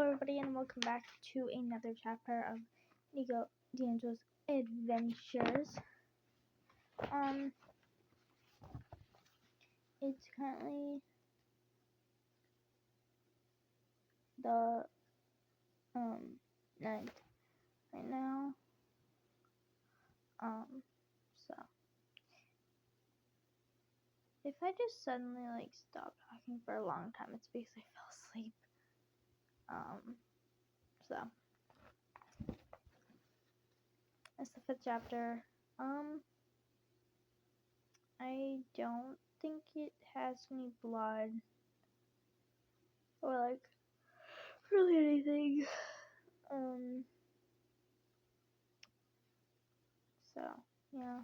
everybody, and welcome back to another chapter of Nico D'Angelo's adventures. It's currently the 9th right now. So if I just suddenly stop talking for a long time, it's because I fell asleep. So that's the 5th chapter. I don't think it has any blood or really anything. So yeah.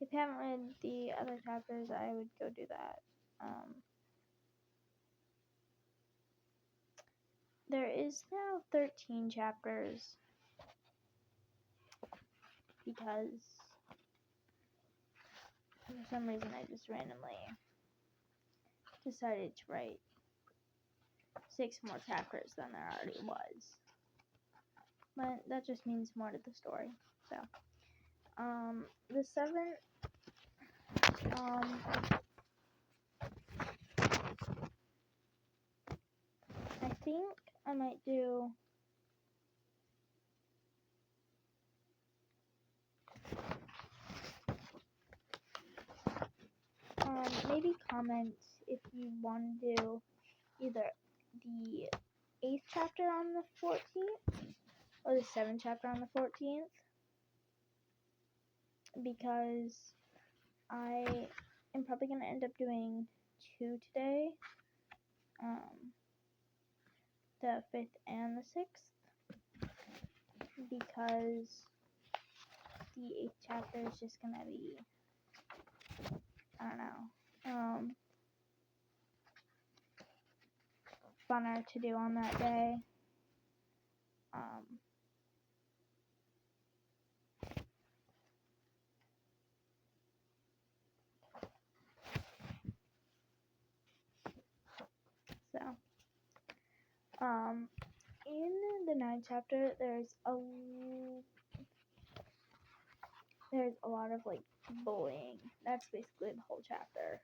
If you haven't read the other chapters, I would go do that. There is now 13 chapters because for some reason I just randomly decided to write 6 more chapters than there already was. But that just means more to the story. So, the 7th, I think I might do maybe comment if you want to do either the 8th chapter on the 14th or the 7th chapter on the 14th, because I am probably going to end up doing 2 today, the 5th and the 6th, because the 8th chapter is just going to be, I don't know, funner to do on that day. In the 9th chapter, there's a lot of bullying. That's basically the whole chapter.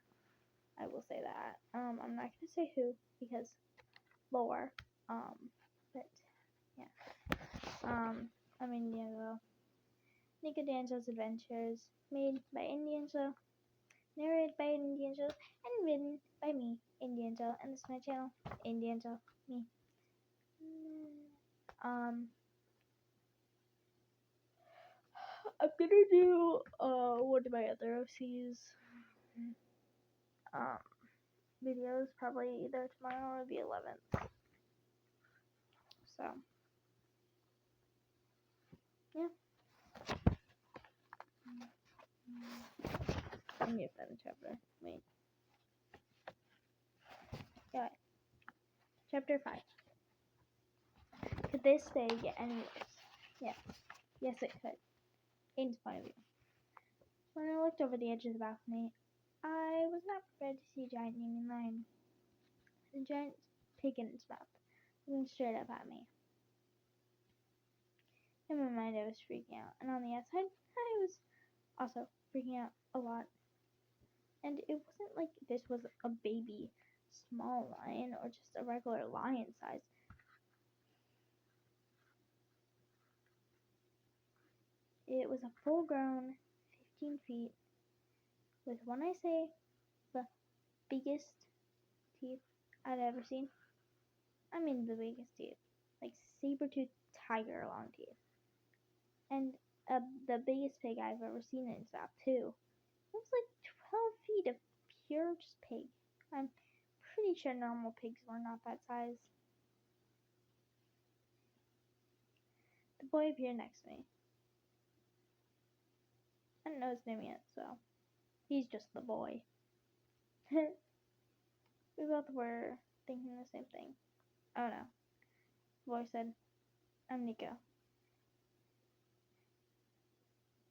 I will say that. I'm not gonna say who because lore. But yeah. I'm Indiana. Nico D'Angelo's Adventures, made by Indiana, narrated by Indiana, and written by me, Indiana, and this is my channel, Indiana, me. I'm gonna do one of my other OCs videos probably either tomorrow or the 11th. So yeah. Let me open the chapter. Wait. Yeah. Chapter 5. Could this day get any worse? Yes. Yes, it could. In its point of view. When I looked over the edge of the balcony, I was not prepared to see a giant naming lion. The giant pig in its mouth, looking straight up at me. In my mind, I was freaking out, and on the outside, I was also freaking out a lot. And it wasn't like this was a baby small lion or just a regular lion size. It was a full-grown 15 feet with, when I say the biggest teeth I've ever seen, I mean the biggest teeth, like saber-toothed tiger long teeth. And the biggest pig I've ever seen in its mouth too. It was like 12 feet of pure just pig. I'm pretty sure normal pigs were not that size. The boy appeared next to me. I don't know his name yet, so he's just the boy. We both were thinking the same thing. Oh no. The boy said, "I'm Nico."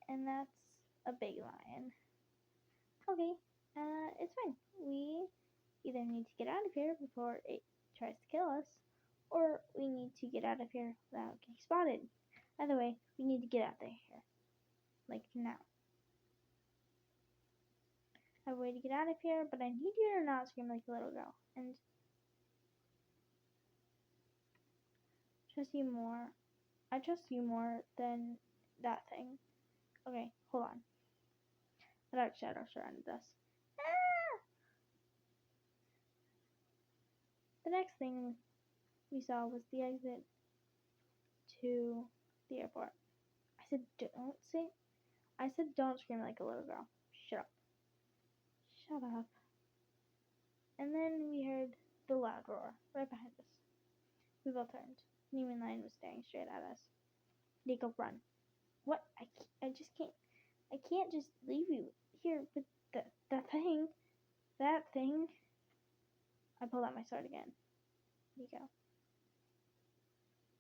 And that's a big lion. Okay, it's fine. We either need to get out of here before it tries to kill us, or we need to get out of here without getting spotted. Either way, we need to get out of here. Like now. I have a way to get out of here, but I need you to not scream like a little girl. And trust you more. I trust you more than that thing. Okay, hold on. A dark shadow surrounded us. Ah! The next thing we saw was the exit to the airport. I said don't scream like a little girl. Shut up. Shut up. And then we heard the loud roar right behind us. We both turned. Neiman Lion was staring straight at us. Nico, run. What? I just can't. I can't just leave you here with the thing. That thing. I pulled out my sword again. Nico.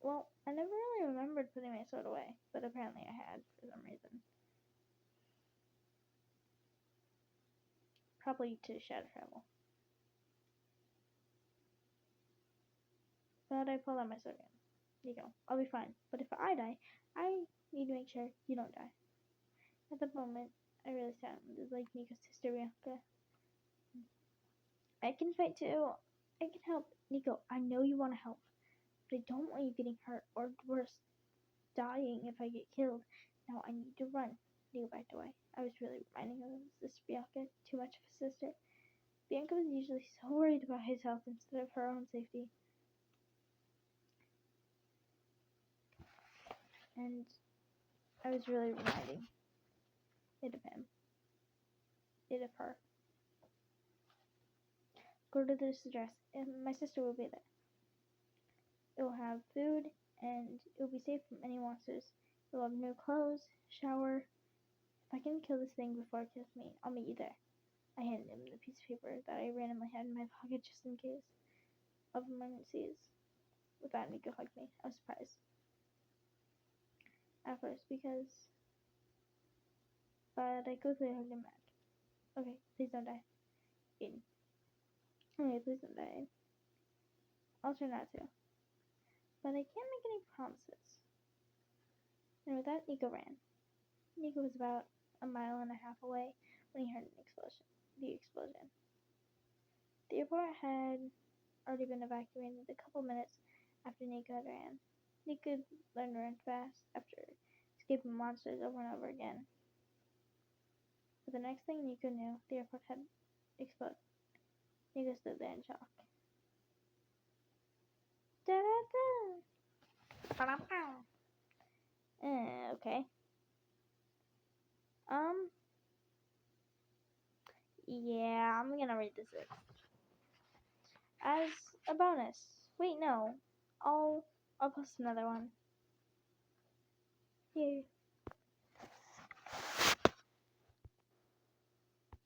Well, I never really remembered putting my sword away, but apparently I had for some reason. Probably to shadow travel. But I pulled out my sword again. Nico, I'll be fine. But if I die, I need to make sure you don't die. At the moment, I really sounded like Nico's sister Bianca. I can fight too. I can help. Nico, I know you want to help, but I don't want you getting hurt or worse, dying if I get killed. Now I need to run. Nico backed away. I was really reminding him of his sister Bianca, too much of a sister. Bianca was usually so worried about his health instead of her own safety. And I was really reminding it of him. It of her. Go to this address, and my sister will be there. It will have food, and it will be safe from any monsters. It will have new clothes, shower. If I can kill this thing before it kills me, I'll meet you there. I handed him the piece of paper that I randomly had in my pocket just in case of emergencies. With that, Nico hugged me. I was surprised. At first, but I quickly hugged him back. Okay, please don't die. Aiden. Okay, please don't die. I'll try not to. But I can't make any promises. And with that, Nico ran. Nico was about a mile and a half away when he heard the explosion. The airport had already been evacuated a couple minutes after Nico had ran. Nico learned to run fast after escaping monsters over and over again. But the next thing Nico knew, the airport had exploded. Nico stood there in shock. Da-da-da! Okay. Yeah, I'm gonna read this as a bonus. Wait, no. I'll post another one. Here.